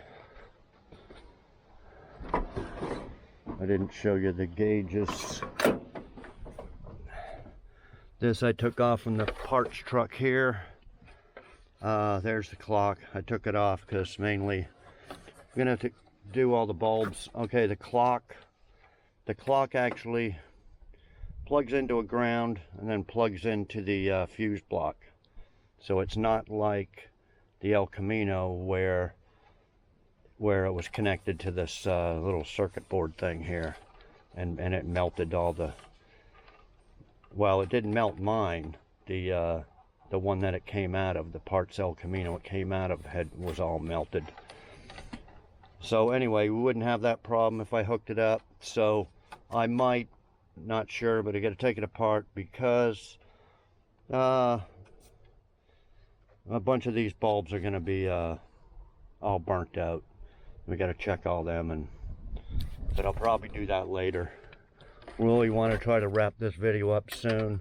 I didn't show you the gauges. This I took off from the parts truck here. There's the clock. I took it off because mainly I'm gonna have to do all the bulbs. Okay, the clock actually plugs into a ground and then plugs into the fuse block. So it's not like the El Camino where it was connected to this little circuit board thing here, and it melted all the, well, it didn't melt mine. The one that it came out of, the parts El Camino it came out of, was all melted. So anyway, we wouldn't have that problem if I hooked it up. So I might, not sure, but I got to take it apart because a bunch of these bulbs are going to be all burnt out. We got to check all them, but I'll probably do that later. Really want to try to wrap this video up soon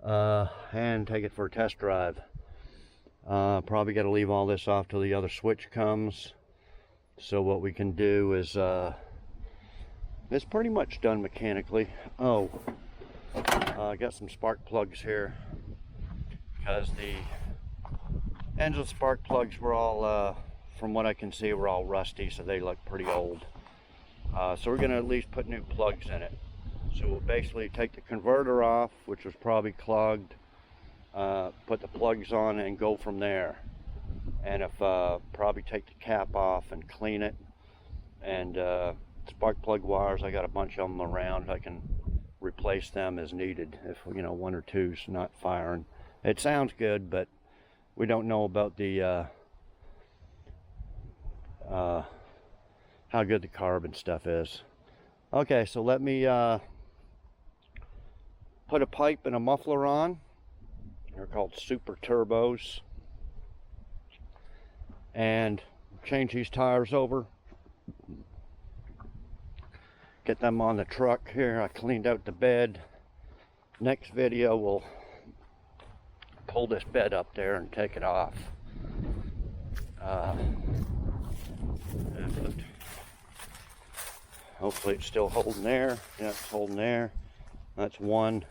and take it for a test drive. Probably got to leave all this off till the other switch comes. So what we can do is it's pretty much done mechanically. Oh, I got some spark plugs here because the ends of the spark plugs were all, from what I can see, were all rusty, so they look pretty old. So we're going to at least put new plugs in it. So we'll basically take the converter off, which was probably clogged, put the plugs on and go from there. And if probably take the cap off and clean it. And spark plug wires, I got a bunch of them around. I can replace them as needed if, you know, one or two's not firing. It sounds good, but we don't know about the how good the carbon stuff is. Okay, so let me put a pipe and a muffler on. They're called super turbos. And change these tires over. Get them on the truck here. I cleaned out the bed. Next video we'll pull this bed up there and take it off. Hopefully it's still holding there. Yeah, it's holding there. That's one.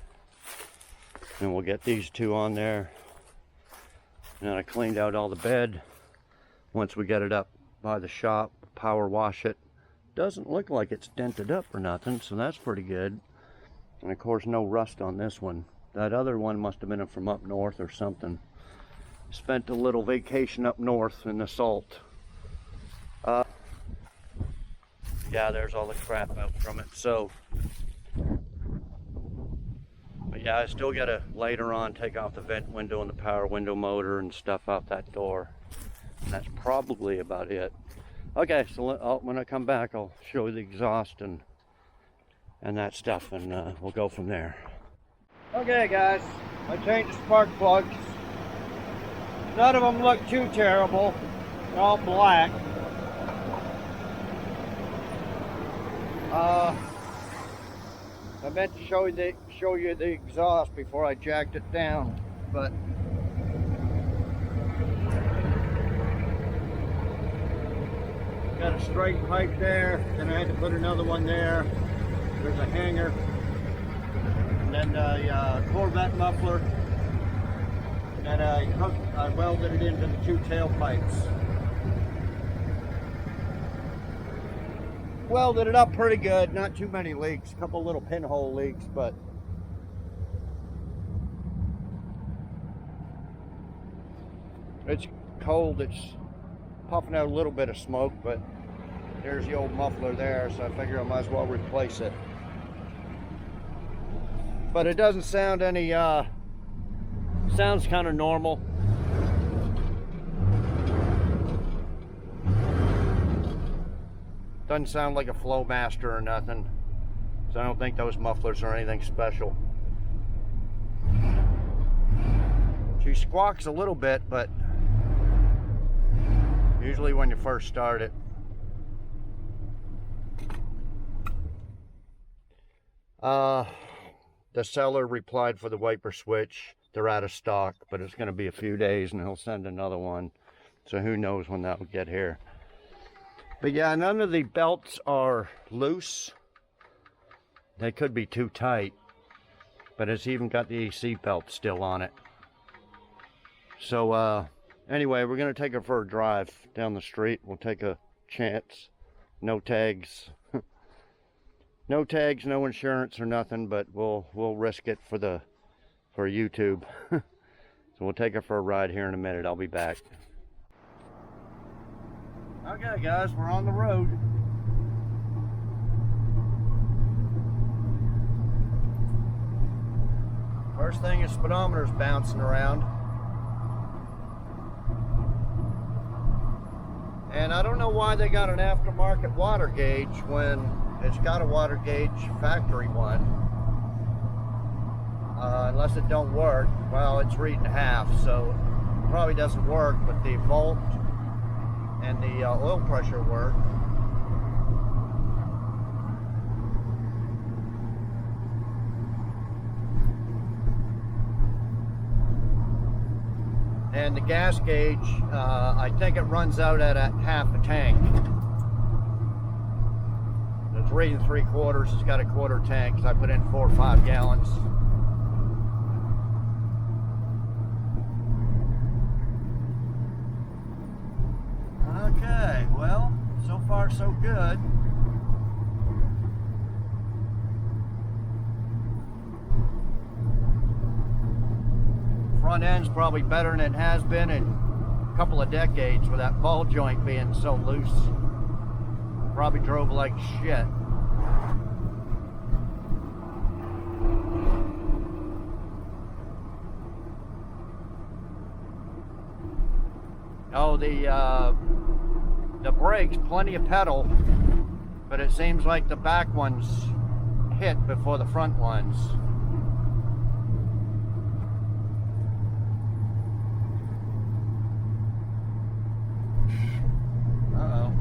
And we'll get these two on there. And I cleaned out all the bed. Once we get it up by the shop, power wash it. Doesn't look like it's dented up or nothing, so that's pretty good. And of course, no rust on this one. That other one must have been from up north or something. Spent a little vacation up north in the salt. Yeah, there's all the crap out from it. So, but yeah, I still gotta later on take off the vent window and the power window motor and stuff out that door. And that's probably about it. Okay, so when I come back, I'll show you the exhaust and that stuff, and we'll go from there. Okay, guys, I changed the spark plugs. None of them look too terrible. They're all black. I meant to show you the exhaust before I jacked it down, but got a straight pipe there, and I had to put another one there. There's a hanger, and then a Corvette muffler, and I welded it into the two tailpipes. Welded it up pretty good, not too many leaks, a couple little pinhole leaks, but it's cold, it's puffing out a little bit of smoke, but there's the old muffler there, so I figure I might as well replace it. But it doesn't sound any, sounds kind of normal. Doesn't sound like a Flowmaster or nothing, so I don't think those mufflers are anything special. She squawks a little bit, but usually when you first start it. The seller replied for the wiper switch. They're out of stock, but it's going to be a few days and he'll send another one. So who knows when that will get here. But yeah, none of the belts are loose. They could be too tight, but it's even got the AC belt still on it. So anyway, we're going to take her for a drive down the street. We'll take a chance. No tags. No tags, no insurance or nothing, but we'll risk it for YouTube. So we'll take her for a ride here in a minute. I'll be back. Okay guys, we're on the road. First thing is speedometer's bouncing around. And I don't know why they got an aftermarket water gauge when it's got a water gauge factory one. Unless it don't work. Well, it's reading half, so it probably doesn't work, but the volt and the oil pressure work. And the gas gauge, I think it runs out at half a tank. It's reading 3/4. It's got a quarter tank, so I put in 4 or 5 gallons. Okay, well, so far so good. Front end's probably better than it has been in a couple of decades with that ball joint being so loose. Probably drove like shit. Oh, the brakes, plenty of pedal, but it seems like the back ones hit before the front ones. Uh-oh.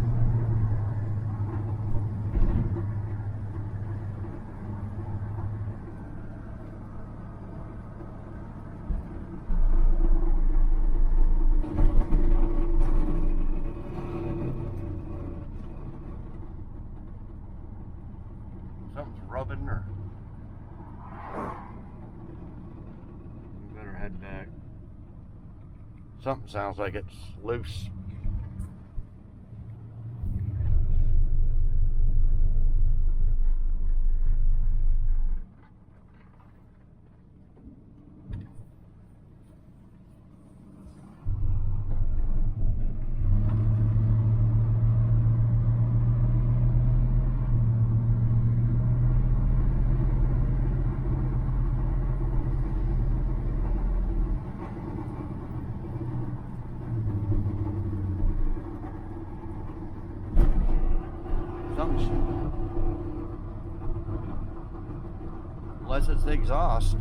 Something's rubbing, or we better head back. Something sounds like it's loose. Unless it's the exhaust.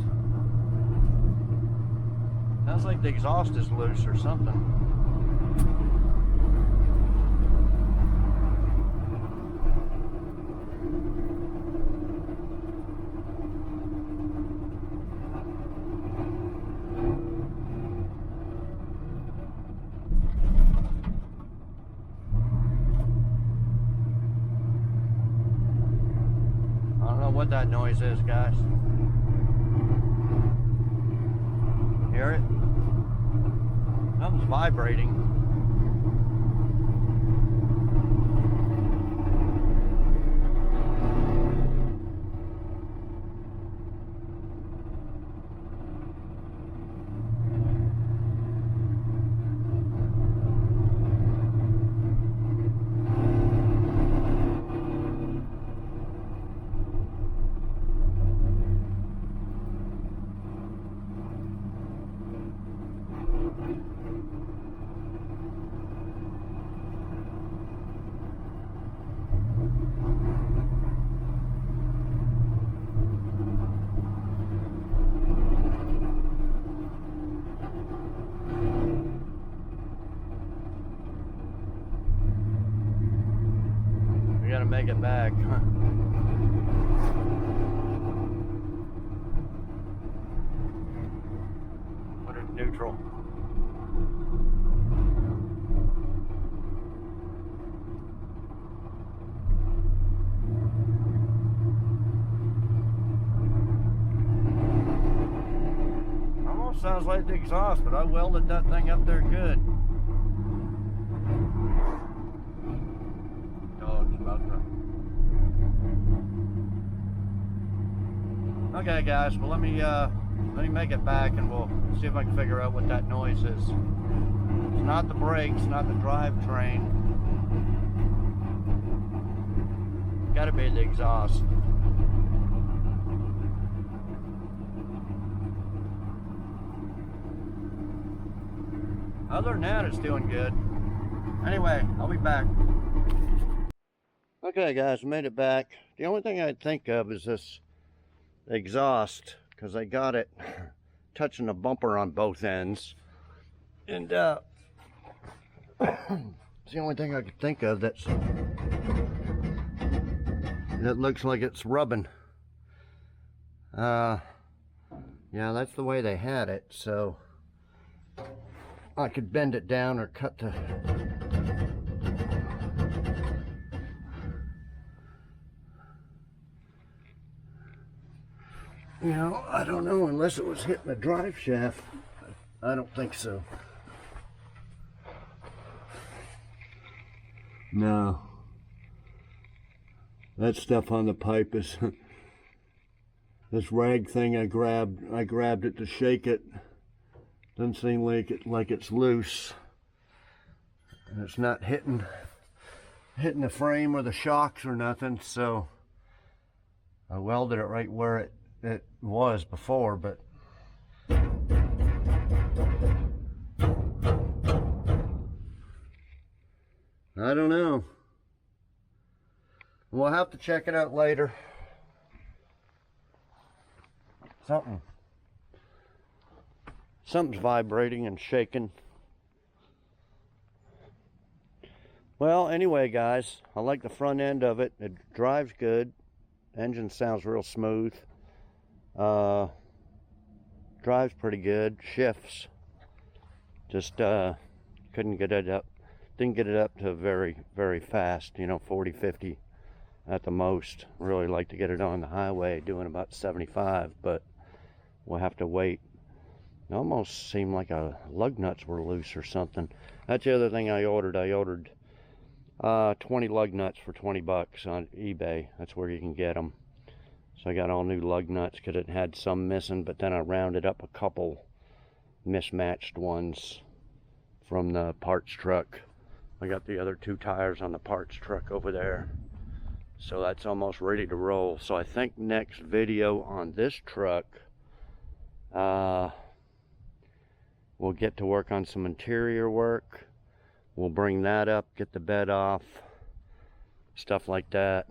Sounds like the exhaust is loose or something. I don't know what that noise is, guys. Hear it? Something's vibrating. We gotta make it back. Put it in neutral. Almost sounds like the exhaust, but I welded that thing up there good. Okay, guys, well let me make it back and we'll see if I can figure out what that noise is. It's not the brakes, not the drivetrain. Gotta be the exhaust. Other than that, it's doing good. Anyway, I'll be back. Okay, guys, made it back. The only thing I'd think of is this exhaust, because I got it touching the bumper on both ends, and it's the only thing I could think of that looks like it's rubbing. Yeah, that's the way they had it, so I could bend it down or cut the you know, I don't know, unless it was hitting the drive shaft. I don't think so. No. That stuff on the pipe is this rag thing I grabbed it to shake it. Doesn't seem like it's loose, and it's not hitting the frame or the shocks or nothing. So I welded it right where it was before, but I don't know. We'll have to check it out later. Something's vibrating and shaking. Well, anyway, guys, I like the front end of it. It drives good. Engine sounds real smooth. Drives pretty good. Shifts. Just couldn't get it up. Didn't get it up to very, very fast. You know, 40, 50 at the most. Really like to get it on the highway doing about 75, but we'll have to wait. It almost seemed like lug nuts were loose or something. That's the other thing I ordered. I ordered 20 lug nuts for 20 bucks on eBay. That's where you can get them. So I got all new lug nuts because it had some missing, but then I rounded up a couple mismatched ones from the parts truck. I got the other 2 tires on the parts truck over there. So that's almost ready to roll. So I think next video on this truck, we'll get to work on some interior work. We'll bring that up, get the bed off, stuff like that.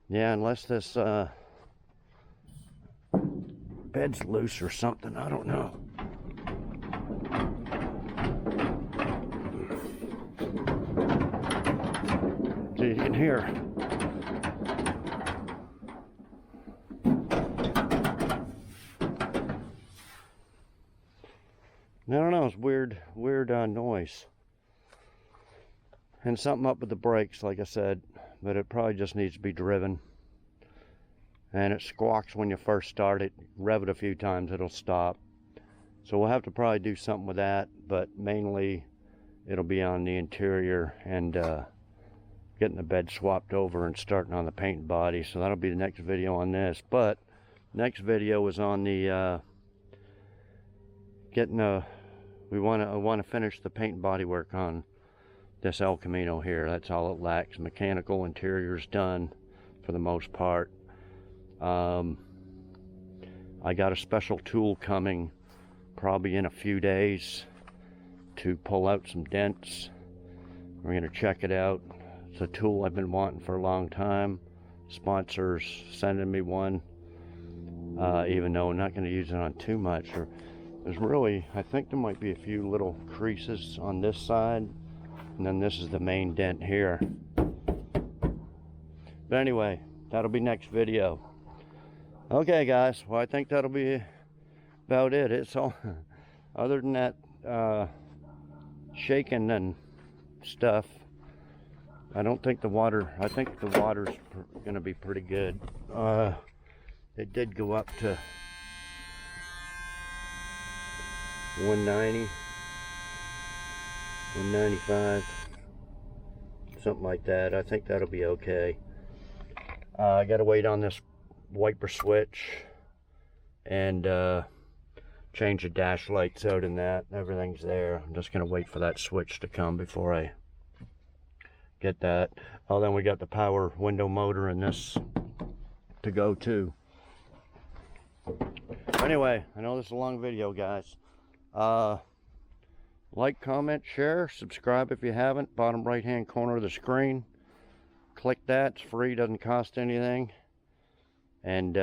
Yeah, unless this bed's loose or something, I don't know. So you can hear. I don't know, it's weird noise. And something up with the brakes, like I said, but it probably just needs to be driven. And it squawks when you first start it. Rev it a few times, it'll stop. So we'll have to probably do something with that, but mainly it'll be on the interior and getting the bed swapped over and starting on the paint and body. So that'll be the next video on this. But next video is on the I want to finish the paint and body work on this El Camino here. That's all it lacks. Mechanical interior's done for the most part. I got a special tool coming probably in a few days to pull out some dents. We're going to check it out. It's a tool I've been wanting for a long time. Sponsors sending me one, even though I'm not going to use it on too much. There's really, I think there might be a few little creases on this side, and then this is the main dent here. But anyway, that'll be next video. Okay, guys, well, I think that'll be about it. It's all, other than that shaking and stuff, I think the water's gonna be pretty good. It did go up to 190, 195, something like that. I think that'll be okay. I gotta wait on this wiper switch and change the dash lights out and that. Everything's there. I'm just gonna wait for that switch to come before I get that. Oh, then we got the power window motor in this to go too. Anyway, I know this is a long video, guys. Like, comment, share, subscribe if you haven't. Bottom right hand corner of the screen. Click that. It's free, doesn't cost anything. And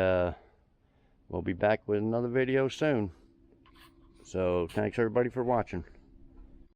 we'll be back with another video soon. So thanks everybody for watching.